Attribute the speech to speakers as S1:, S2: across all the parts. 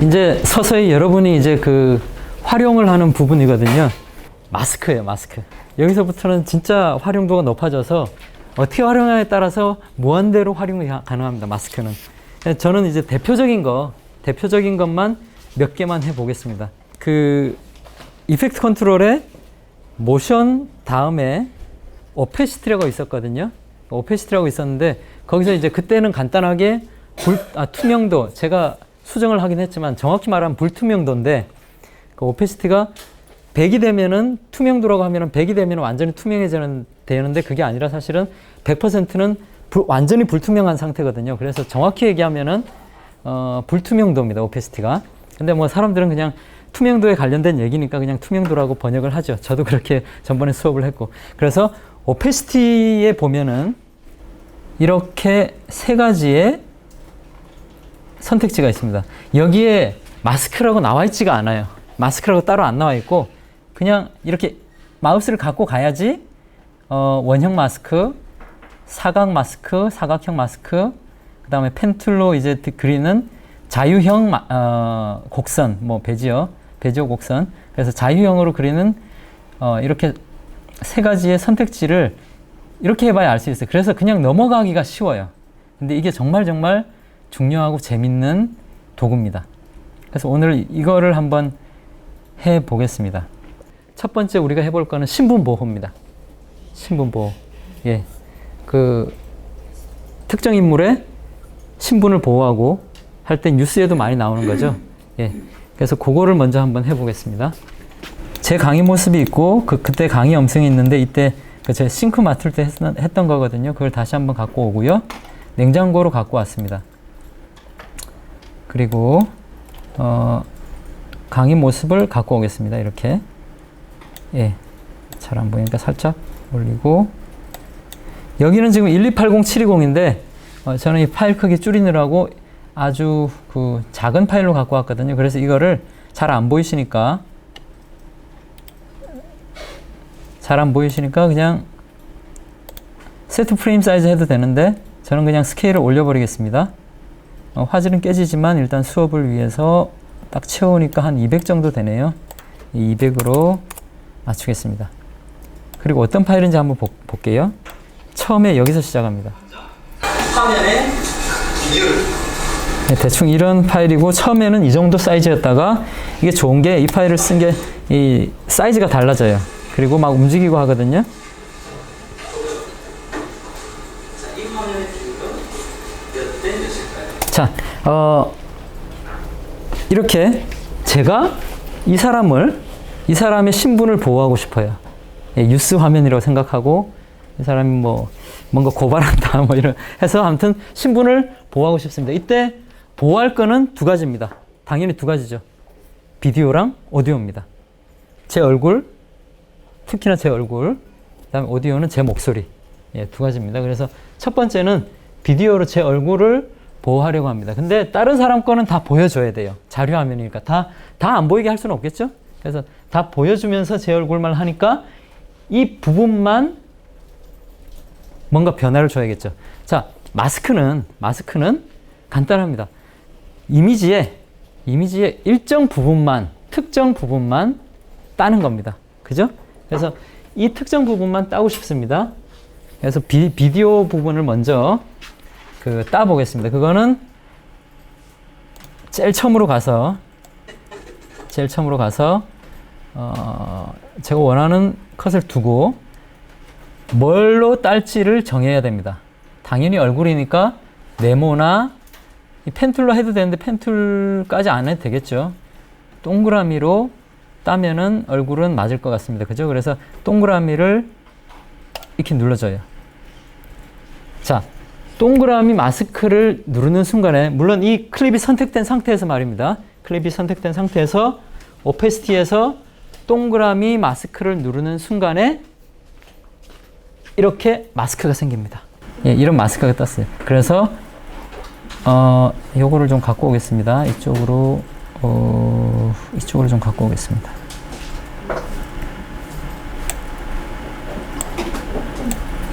S1: 이제 서서히 여러분이 이제 그 활용을 하는 부분이거든요. 마스크예요, 마스크. 여기서부터는 진짜 활용도가 높아져서 어떻게 활용하냐에 따라서 무한대로 활용이 가능합니다, 마스크는. 저는 이제 대표적인 것만 몇 개만 해보겠습니다. 그 이펙트 컨트롤에 모션 다음에 오페시티라고 있었거든요. 오페시티라고 있었는데 거기서 이제 그때는 간단하게 투명도, 제가 수정을 하긴 했지만 정확히 말하면 불투명도인데 그 오페시티가 100이 되면은 투명도라고 하면은 100이 되면 완전히 투명해지는 되는데 그게 아니라 사실은 100%는 완전히 불투명한 상태거든요. 그래서 정확히 얘기하면은 불투명도입니다, 오페시티가. 근데 뭐 사람들은 그냥 투명도에 관련된 얘기니까 그냥 투명도라고 번역을 하죠. 저도 그렇게 전번에 수업을 했고. 그래서 오페시티에 보면은 이렇게 세 가지의 선택지가 있습니다. 여기에 마스크라고 나와 있지가 않아요. 마스크라고 따로 안 나와 있고 그냥 이렇게 마우스를 갖고 가야지 원형 마스크, 사각 마스크, 사각형 마스크, 그 다음에 펜툴로 이제 그리는 자유형 곡선, 뭐 베지어 곡선. 그래서 자유형으로 그리는 이렇게 세 가지의 선택지를 이렇게 해봐야 알 수 있어요. 그래서 그냥 넘어가기가 쉬워요. 근데 이게 정말 중요하고 재밌는 도구입니다. 그래서 오늘 이거를 한번 해보겠습니다. 첫 번째 우리가 해볼 거는 신분보호입니다. 신분보호. 예. 그 특정 인물의 신분을 보호하고 할 때 뉴스에도 많이 나오는 거죠. 예. 그래서 그거를 먼저 한번 해보겠습니다. 제 강의 모습이 있고 그때 강의 영상이 있는데 이때 제 싱크 맡을 때 했던 거거든요. 그걸 다시 한번 갖고 오고요. 냉장고로 갖고 왔습니다. 그리고 강의 모습을 갖고 오겠습니다. 이렇게. 예. 잘 안 보이니까 살짝 올리고 여기는 지금 1280720인데 저는 이 파일 크기 줄이느라고 아주 그 작은 파일로 갖고 왔거든요. 그래서 이거를 잘 안 보이시니까 그냥 세트 프레임 사이즈 해도 되는데 저는 그냥 스케일을 올려버리겠습니다. 화질은 깨지지만 일단 수업을 위해서 딱 채우니까 한 200 정도 되네요. 이 200으로 맞추겠습니다. 그리고 어떤 파일인지 한번 볼게요. 처음에 여기서 시작합니다. 화면에 네, 대충 이런 파일이고 처음에는 이 정도 사이즈였다가 이게 좋은 게 이 파일을 쓴 게 이 사이즈가 달라져요. 그리고 막 움직이고 하거든요. 자, 이렇게 제가 이 사람의 신분을 보호하고 싶어요. 예, 뉴스 화면이라고 생각하고 이 사람이 뭐 뭔가 고발한다 뭐 이런 해서 아무튼 신분을 보호하고 싶습니다. 이때 보호할 거는 두 가지입니다. 당연히 두 가지죠. 비디오랑 오디오입니다. 제 얼굴, 특히나 제 얼굴, 그 다음에 오디오는 제 목소리. 예, 두 가지입니다. 그래서 첫 번째는 비디오로 제 얼굴을 보호하려고 합니다. 근데 다른 사람 거는 다 보여줘야 돼요. 자료 화면이니까. 다 안 보이게 할 수는 없겠죠? 그래서 다 보여주면서 제 얼굴만 하니까 이 부분만 뭔가 변화를 줘야겠죠. 자, 마스크는 간단합니다. 이미지의 일정 부분만, 특정 부분만 따는 겁니다. 그죠? 그래서 이 특정 부분만 따고 싶습니다. 그래서 비디오 부분을 먼저 따 보겠습니다. 그거는 제일 처음으로 가서 제가 원하는 컷을 두고 뭘로 딸지를 정해야 됩니다. 당연히 얼굴이니까 네모나 이 펜툴로 해도 되는데 펜툴까지 안 해도 되겠죠. 동그라미로 따면은 얼굴은 맞을 것 같습니다. 그죠? 그래서 동그라미를 이렇게 눌러줘요. 자, 동그라미 마스크를 누르는 순간에 물론 이 클립이 선택된 상태에서 말입니다. 클립이 선택된 상태에서 오페시티에서 동그라미 마스크를 누르는 순간에 이렇게 마스크가 생깁니다. 예, 이런 마스크가 떴어요. 그래서 요거를 좀 갖고 오겠습니다. 이쪽으로 좀 갖고 오겠습니다.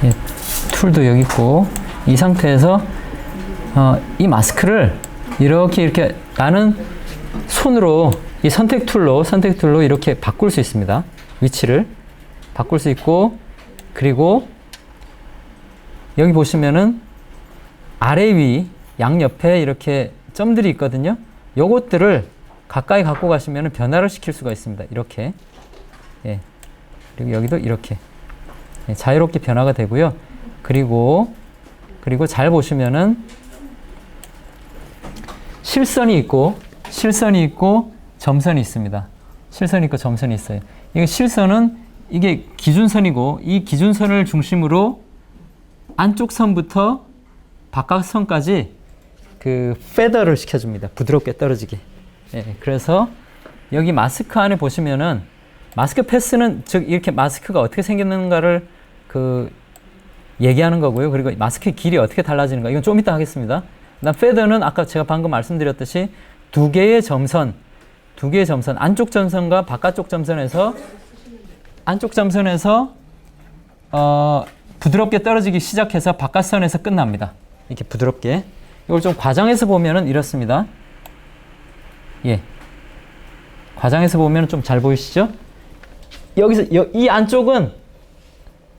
S1: 예, 툴도 여기 있고 이 상태에서 이 마스크를 이렇게 나는 손으로 이 선택 툴로 이렇게 바꿀 수 있습니다. 위치를 바꿀 수 있고, 그리고 여기 보시면은 아래 위 양옆에 이렇게 점들이 있거든요. 요것들을 가까이 갖고 가시면 변화를 시킬 수가 있습니다. 이렇게. 예. 그리고 여기도 이렇게. 예, 자유롭게 변화가 되고요. 그리고 잘 보시면은 실선이 있고 점선이 있습니다. 실선이 있고 점선이 있어요. 이게 실선은 이게 기준선이고, 이 기준선을 중심으로 안쪽 선부터 바깥 선까지 그 페더를 시켜줍니다. 부드럽게 떨어지게. 예, 그래서 여기 마스크 안에 보시면은 마스크 패스는 즉 이렇게 마스크가 어떻게 생겼는가를 얘기하는 거고요. 그리고 마스크의 길이 어떻게 달라지는가, 이건 좀 이따 하겠습니다. 그다음 페더는 아까 제가 방금 말씀드렸듯이 두 개의 점선, 안쪽 점선과 바깥쪽 점선에서 부드럽게 떨어지기 시작해서 바깥선에서 끝납니다. 이렇게 부드럽게. 이걸 좀 과장해서 보면은 이렇습니다. 예. 과장해서 보면 좀 잘 보이시죠? 여기서 이 안쪽은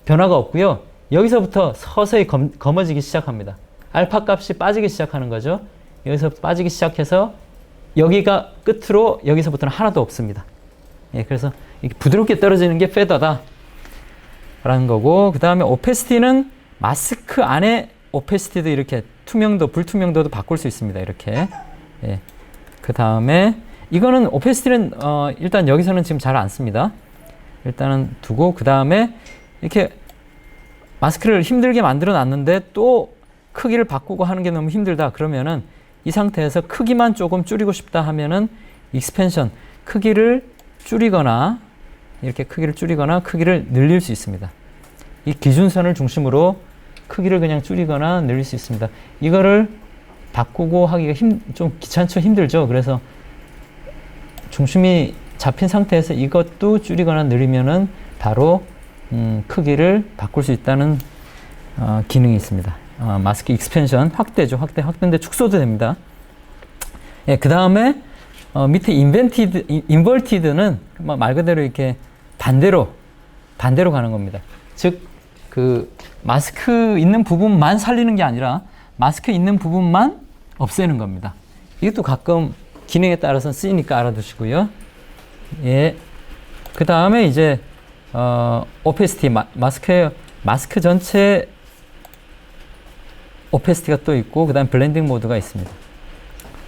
S1: 변화가 없고요. 여기서부터 서서히 검어지기 시작합니다. 알파 값이 빠지기 시작하는 거죠. 여기서 빠지기 시작해서 여기가 끝으로 여기서부터는 하나도 없습니다. 예, 그래서 이렇게 부드럽게 떨어지는 게 페더다 라는 거고, 그 다음에 오페시티는 마스크 안에 오페시티도 이렇게 투명도, 불투명도도 바꿀 수 있습니다. 이렇게. 예. 그 다음에 이거는 오페시티는 일단 여기서는 지금 잘 안 씁니다. 일단은 두고, 그 다음에 이렇게 마스크를 힘들게 만들어 놨는데 또 크기를 바꾸고 하는 게 너무 힘들다 그러면은 이 상태에서 크기만 조금 줄이고 싶다 하면은 익스펜션, 크기를 줄이거나 이렇게 크기를 늘릴 수 있습니다. 이 기준선을 중심으로 크기를 그냥 줄이거나 늘릴 수 있습니다. 이거를 바꾸고 하기가 좀 귀찮죠? 힘들죠? 그래서 중심이 잡힌 상태에서 이것도 줄이거나 늘리면은 바로 크기를 바꿀 수 있다는 기능이 있습니다. 마스크 익스펜션, 확대죠. 확대인데 축소도 됩니다. 예, 그 다음에 밑에 인버티드는 말 그대로 이렇게 반대로 가는 겁니다. 즉, 마스크 있는 부분만 살리는 게 아니라 마스크 있는 부분만 없애는 겁니다. 이것도 가끔 기능에 따라서 쓰이니까 알아두시고요. 예. 그 다음에 이제 오페시티, 마스크 전체 오페시티가 또 있고, 그 다음 블렌딩 모드가 있습니다.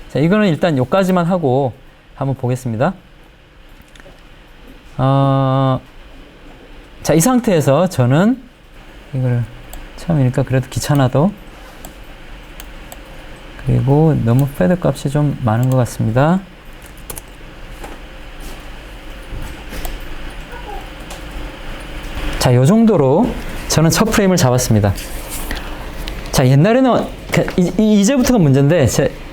S1: 자, 이거는 일단 요까지만 하고 한번 보겠습니다. 자, 이 상태에서 저는 이거를 처음이니까 그래도 귀찮아도, 그리고 너무 패드 값이 좀 많은 것 같습니다. 자, 요 정도로 저는 첫 프레임을 잡았습니다. 자, 옛날에는 이제부터가 문제인데,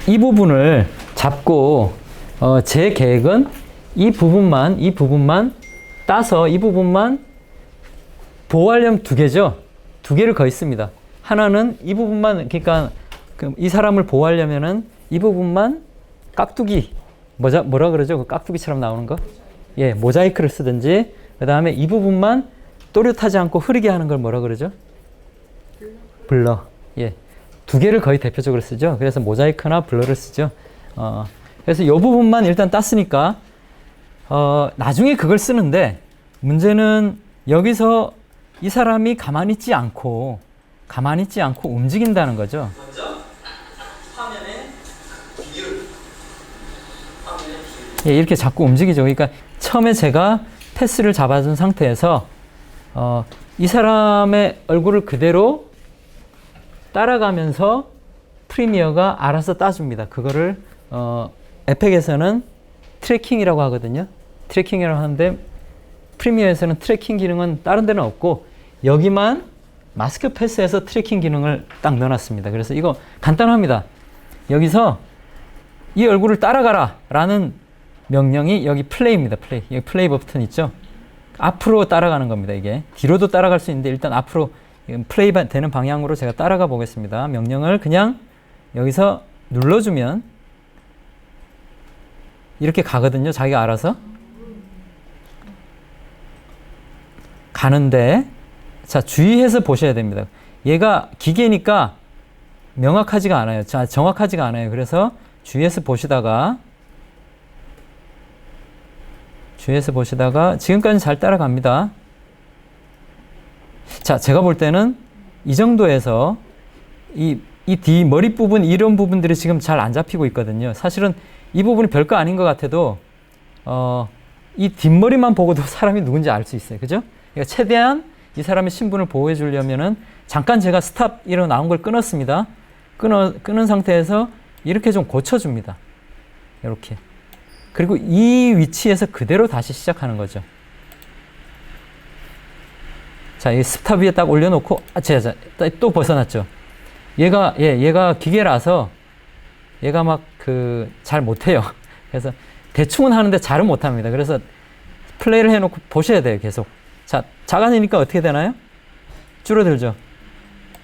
S1: 이 부분을 잡고 제 계획은 이 부분만 따서 이 부분만 보호하려면 두 개죠. 두 개를 거의 씁니다. 하나는 이 부분만, 그러니까 이 사람을 보호하려면은 이 부분만 깍두기, 뭐라 그러죠? 그 깍두기처럼 나오는 거? 예, 모자이크를 쓰든지, 그 다음에 이 부분만 또렷하지 않고 흐리게 하는 걸 뭐라 그러죠? 블러. 예. 두 개를 거의 대표적으로 쓰죠. 그래서 모자이크나 블러를 쓰죠. 그래서 이 부분만 일단 땄으니까, 나중에 그걸 쓰는데, 문제는 여기서 이 사람이 가만히 있지 않고 움직인다는 거죠. 먼저 화면에 예, 이렇게 자꾸 움직이죠. 그러니까 처음에 제가 패스를 잡아준 상태에서 이 사람의 얼굴을 그대로 따라가면서 프리미어가 알아서 따줍니다. 그거를 에펙에서는 트래킹이라고 하거든요. 트래킹이라고 하는데 프리미어에서는 트래킹 기능은 다른 데는 없고 여기만 마스크 패스에서 트래킹 기능을 딱 넣어놨습니다. 그래서 이거 간단합니다. 여기서 이 얼굴을 따라가라 라는 명령이 여기 플레이입니다. 플레이. 여기 플레이 버튼 있죠? 앞으로 따라가는 겁니다. 이게 뒤로도 따라갈 수 있는데 일단 앞으로 플레이 되는 방향으로 제가 따라가 보겠습니다. 명령을 그냥 여기서 눌러주면 이렇게 가거든요. 자기가 알아서. 가는데, 자, 주의해서 보셔야 됩니다. 얘가 기계니까 명확하지가 않아요. 자, 정확하지가 않아요. 그래서 주의해서 보시다가 지금까지 잘 따라갑니다. 자, 제가 볼 때는 이 정도에서 이 뒤 머리 부분, 이런 부분들이 지금 잘 안 잡히고 있거든요. 사실은 이 부분이 별거 아닌 것 같아도 이 뒷머리만 보고도 사람이 누군지 알 수 있어요. 그죠? 그러니까 최대한 이 사람의 신분을 보호해 주려면은 잠깐 제가 스탑 이러고 나온 걸 끊었습니다. 끊은 상태에서 이렇게 좀 고쳐줍니다. 이렇게. 그리고 이 위치에서 그대로 다시 시작하는 거죠. 자, 이 스탑 위에 딱 올려놓고, 또 벗어났죠. 얘가 기계라서 얘가 막 잘 못해요. 그래서 대충은 하는데 잘은 못합니다. 그래서 플레이를 해놓고 보셔야 돼요, 계속. 자, 작아지니까 어떻게 되나요? 줄어들죠.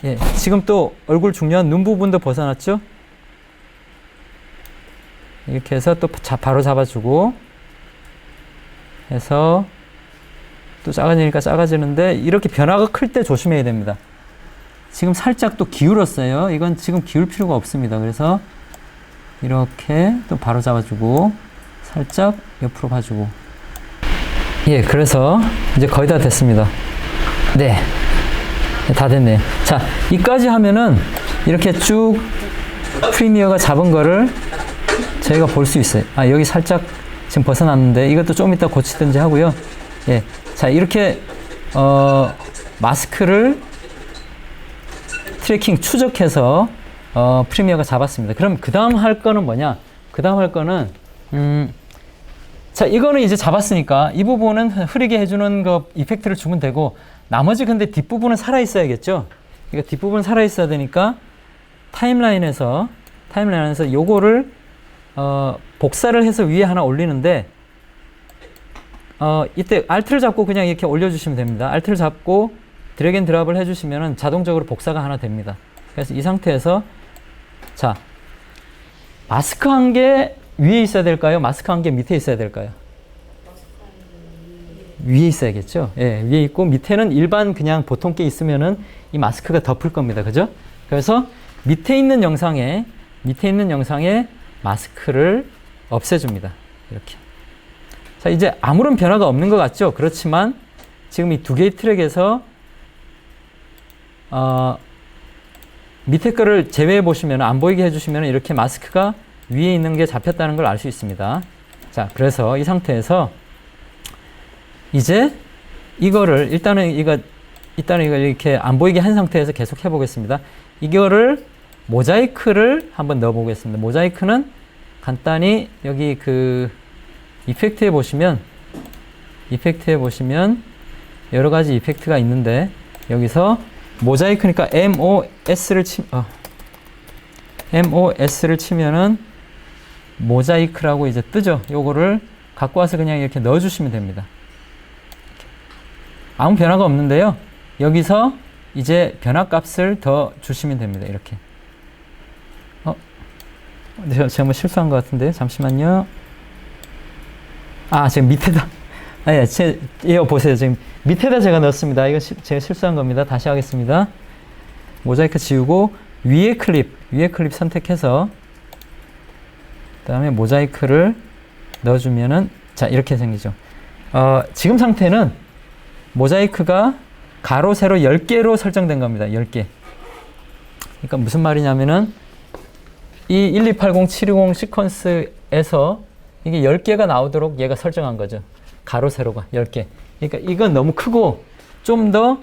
S1: 예, 지금 또 얼굴 중요한 눈 부분도 벗어났죠? 이렇게 해서 또 바로 잡아주고 해서 또 작아지니까 작아지는데 이렇게 변화가 클 때 조심해야 됩니다. 지금 살짝 또 기울었어요. 이건 지금 기울 필요가 없습니다. 그래서 이렇게 또 바로 잡아주고 살짝 옆으로 봐주고. 예, 그래서 이제 거의 다 됐습니다. 네, 다 됐네요. 자, 이까지 하면은 이렇게 쭉 프리미어가 잡은 거를 저희가 볼 수 있어요. 아, 여기 살짝 지금 벗어났는데 이것도 좀 이따 고치든지 하고요. 예, 자, 이렇게 마스크를 트래킹 추적해서 프리미어가 잡았습니다. 그럼 그 다음 할 거는 뭐냐? 그 다음 할 거는 자, 이거는 이제 잡았으니까 이 부분은 흐리게 해주는 거 이펙트를 주면 되고, 나머지 근데 뒷부분은 살아있어야겠죠? 그러니까 뒷부분 살아있어야 되니까 타임라인에서 요거를 복사를 해서 위에 하나 올리는데, 이때 Alt를 잡고 그냥 이렇게 올려주시면 됩니다. Alt를 잡고 드래그 앤 드랍을 해주시면 자동적으로 복사가 하나 됩니다. 그래서 이 상태에서, 자, 마스크 한 개 위에 있어야 될까요? 마스크 한 개 밑에 있어야 될까요? 위에 있어야겠죠? 예, 위에 있고 밑에는 일반 그냥 보통 게 있으면은 이 마스크가 덮을 겁니다. 그죠? 그래서 밑에 있는 영상에 마스크를 없애줍니다. 이렇게. 자, 이제 아무런 변화가 없는 것 같죠? 그렇지만 지금 이 두 개의 트랙에서 밑에 거를 제외해 보시면, 안 보이게 해주시면 이렇게 마스크가 위에 있는 게 잡혔다는 걸 알 수 있습니다. 자, 그래서 이 상태에서 이제 이거를 일단은 이거 이렇게 안 보이게 한 상태에서 계속 해보겠습니다. 이거를 모자이크를 한번 넣어 보겠습니다. 모자이크는 간단히 여기 이펙트에 보시면 여러 가지 이펙트가 있는데, 여기서 모자이크니까 MOS를 치면은 모자이크라고 이제 뜨죠. 요거를 갖고 와서 그냥 이렇게 넣어주시면 됩니다. 아무 변화가 없는데요. 여기서 이제 변화 값을 더 주시면 됩니다. 이렇게. 제가 뭐 실수한 것 같은데, 잠시만요. 아, 지금 밑에다. 이거 보세요. 지금 밑에다 제가 넣었습니다. 이거 제가 실수한 겁니다. 다시 하겠습니다. 모자이크 지우고 위에 클립 선택해서 그 다음에 모자이크를 넣어주면은, 자, 이렇게 생기죠. 지금 상태는 모자이크가 가로, 세로 10개로 설정된 겁니다. 10개. 그러니까 무슨 말이냐면은 이 1280, 720 시퀀스에서 이게 10개가 나오도록 얘가 설정한 거죠. 가로, 세로가 10개. 그러니까 이건 너무 크고 좀 더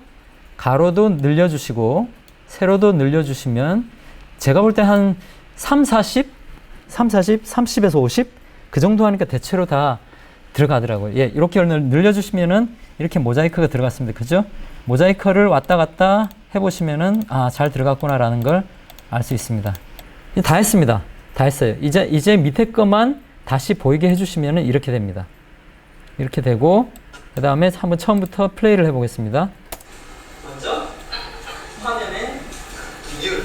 S1: 가로도 늘려주시고 세로도 늘려주시면, 제가 볼 때 한 30에서 50? 그 정도 하니까 대체로 다 들어가더라고요. 예, 이렇게 늘려주시면은 이렇게 모자이크가 들어갔습니다. 그죠? 모자이크를 왔다 갔다 해보시면은, 아, 잘 들어갔구나라는 걸 알 수 있습니다. 다 했습니다. 다 했어요. 이제 밑에 것만 다시 보이게 해주시면은 이렇게 됩니다. 이렇게 되고, 그 다음에 한번 처음부터 플레이를 해보겠습니다.
S2: 먼저 화면의 비율.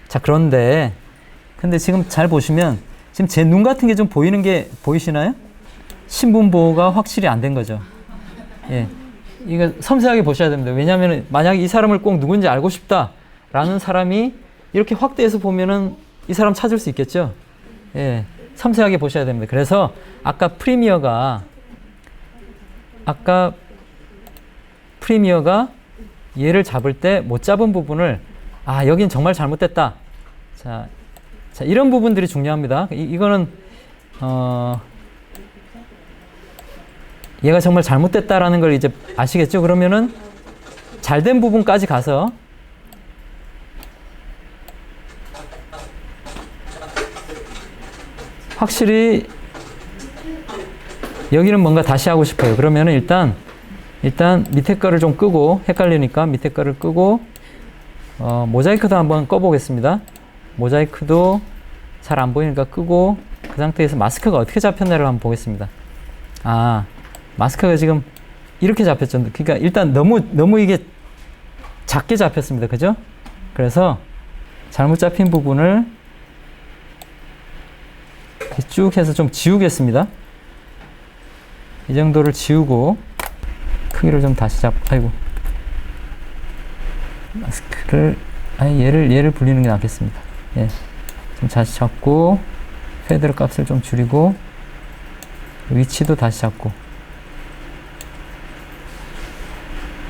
S1: 자, 그런데 근데 지금 잘 보시면 지금 제 눈 같은 게 좀 보이는 게 보이시나요? 신분 보호가 확실히 안 된 거죠. 예. 이거 섬세하게 보셔야 됩니다. 왜냐하면 만약에 이 사람을 꼭 누군지 알고 싶다라는 사람이 이렇게 확대해서 보면은 이 사람 찾을 수 있겠죠. 예. 섬세하게 보셔야 됩니다. 그래서 아까 프리미어가 얘를 잡을 때 못 잡은 부분을 여긴 정말 잘못됐다. 자, 이런 부분들이 중요합니다. 이거는 얘가 정말 잘못됐다라는 걸 이제 아시겠죠? 그러면은 잘된 부분까지 가서 확실히 여기는 뭔가 다시 하고 싶어요. 그러면은 일단 밑에 거를 좀 끄고, 헷갈리니까 밑에 거를 끄고 모자이크도 한번 꺼보겠습니다. 모자이크도 잘 안 보이니까 끄고, 그 상태에서 마스크가 어떻게 잡혔나를 한번 보겠습니다. 마스크가 지금 이렇게 잡혔죠. 그러니까 일단 너무 이게 작게 잡혔습니다. 그죠? 그래서 잘못 잡힌 부분을 이렇게 쭉 해서 좀 지우겠습니다. 이 정도를 지우고 크기를 좀 다시 마스크를 얘를 불리는 게 낫겠습니다. 예. 좀 다시 잡고 페이드 값을 좀 줄이고 위치도 다시 잡고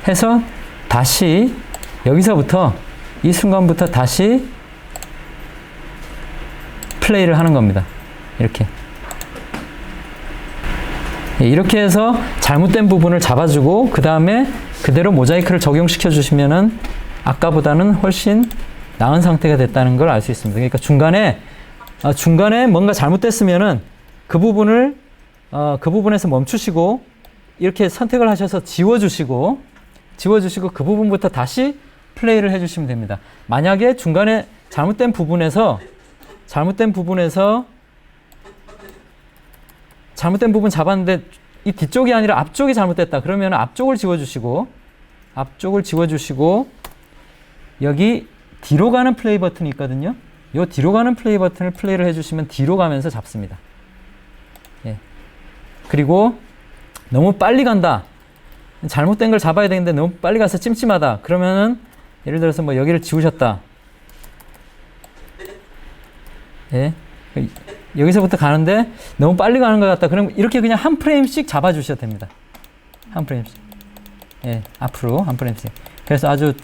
S1: 해서 다시 여기서부터 이 순간부터 다시 플레이를 하는 겁니다. 이렇게. 이렇게 해서 잘못된 부분을 잡아주고 그 다음에 그대로 모자이크를 적용시켜 주시면은 아까보다는 훨씬 나은 상태가 됐다는 걸 알 수 있습니다. 그러니까 중간에 뭔가 잘못됐으면은 그 부분에서 멈추시고 이렇게 선택을 하셔서 지워주시고 그 부분부터 다시 플레이를 해주시면 됩니다. 만약에 중간에 잘못된 부분에서 잘못된 부분 잡았는데 이 뒤쪽이 아니라 앞쪽이 잘못됐다. 그러면 앞쪽을 지워주시고 여기 뒤로 가는 플레이 버튼이 있거든요. 이 뒤로 가는 플레이 버튼을 플레이를 해주시면 뒤로 가면서 잡습니다. 예. 그리고 너무 빨리 간다. 잘못된 걸 잡아야 되는데 너무 빨리 가서 찜찜하다. 그러면은 예를 들어서 뭐 여기를 지우셨다. 예. 여기서부터 가는데 너무 빨리 가는 것 같다. 그럼 이렇게 그냥 한 프레임씩 잡아주셔도 됩니다. 한 프레임씩. 예, 앞으로 한 프레임씩. 그래서 아주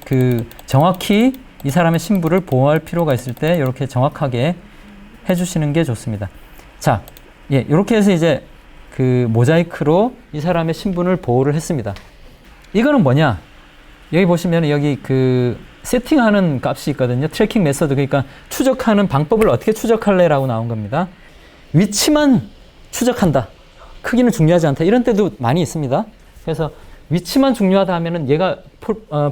S1: 정확히 이 사람의 신부를 보호할 필요가 있을 때 이렇게 정확하게 해주시는 게 좋습니다. 자, 예, 이렇게 해서 이제 모자이크로 이 사람의 신분을 보호를 했습니다. 이거는 뭐냐? 여기 보시면 여기 세팅하는 값이 있거든요. 트래킹 메서드. 그러니까 추적하는 방법을 어떻게 추적할래라고 나온 겁니다. 위치만 추적한다. 크기는 중요하지 않다. 이런 때도 많이 있습니다. 그래서 위치만 중요하다 하면은 얘가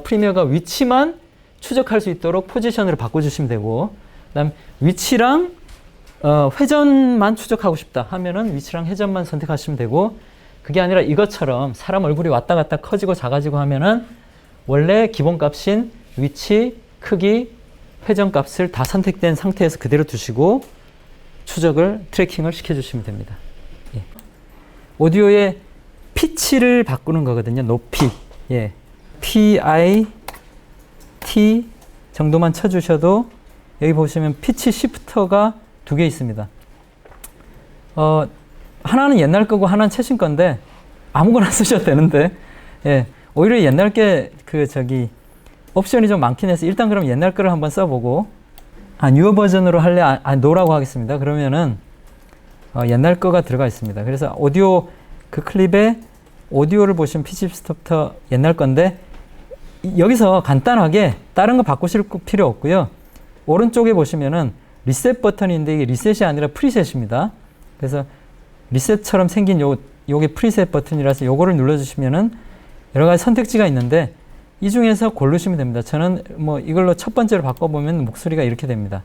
S1: 프리미어가 위치만 추적할 수 있도록 포지션으로 바꿔주시면 되고, 그다음 위치랑 회전만 추적하고 싶다 하면은 위치랑 회전만 선택하시면 되고, 그게 아니라 이것처럼 사람 얼굴이 왔다 갔다 커지고 작아지고 하면은 원래 기본값인 위치, 크기, 회전 값을 다 선택된 상태에서 그대로 두시고 트래킹을 시켜주시면 됩니다. 예. 오디오의 피치를 바꾸는 거거든요. 높이. 예. PIT 정도만 쳐주셔도 여기 보시면 피치 시프터가 2개 있습니다. 하나는 옛날 거고 하나는 최신 건데 아무거나 쓰셔도 되는데, 예. 오히려 옛날 게 옵션이 좀 많긴 해서 일단 그럼 옛날 거를 한번 써보고, 뉴어 버전으로 할래? 노라고 하겠습니다. 그러면은 옛날 거가 들어가 있습니다. 그래서 오디오 클립에 오디오를 보시면 피치 시프터 옛날 건데, 여기서 간단하게 다른 거 바꾸실 필요 없고요. 오른쪽에 보시면은 리셋 버튼인데 이게 리셋이 아니라 프리셋입니다. 그래서 리셋처럼 생긴 요게 프리셋 버튼이라서 요거를 눌러주시면은 여러 가지 선택지가 있는데 이 중에서 고르시면 됩니다. 저는 뭐 이걸로 첫 번째로 바꿔보면 목소리가 이렇게 됩니다.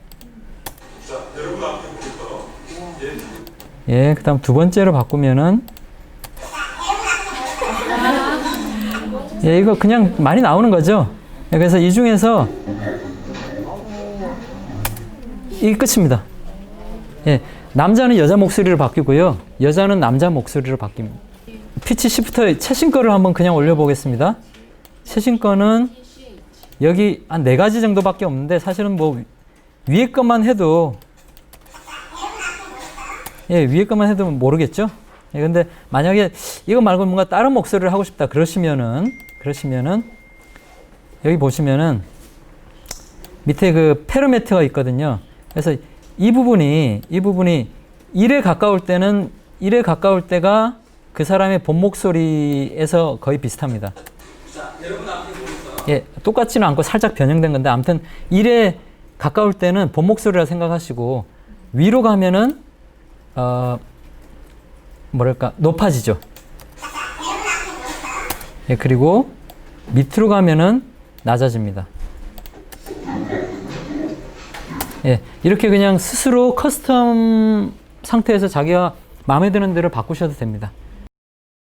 S1: 예, 그 다음 두 번째로 바꾸면은 예, 이거 그냥 많이 나오는 거죠. 그래서 이 중에서 이게 끝입니다. 예, 남자는 여자 목소리로 바뀌고요. 여자는 남자 목소리로 바뀝니다. 피치 시프터 최신 거를 한번 그냥 올려보겠습니다. 최신 거는 여기 한 4가지 정도밖에 없는데 사실은 뭐 위에 것만 해도 위에 것만 해도 모르겠죠? 근데 만약에 이거 말고 뭔가 다른 목소리를 하고 싶다 그러시면은 여기 보시면은 밑에 그 페르메트가 있거든요. 그래서 이 부분이 1에 가까울 때가 그 사람의 본 목소리에서 거의 비슷합니다.
S2: 자, 여러분 앞에 보니까
S1: 똑같지는 않고 살짝 변형된 건데 아무튼 1에 가까울 때는 본 목소리라 생각하시고 위로 가면은 높아지죠. 그리고 밑으로 가면은 낮아집니다. 이렇게 그냥 스스로 커스텀 상태에서 자기가 마음에 드는 대로 바꾸셔도 됩니다.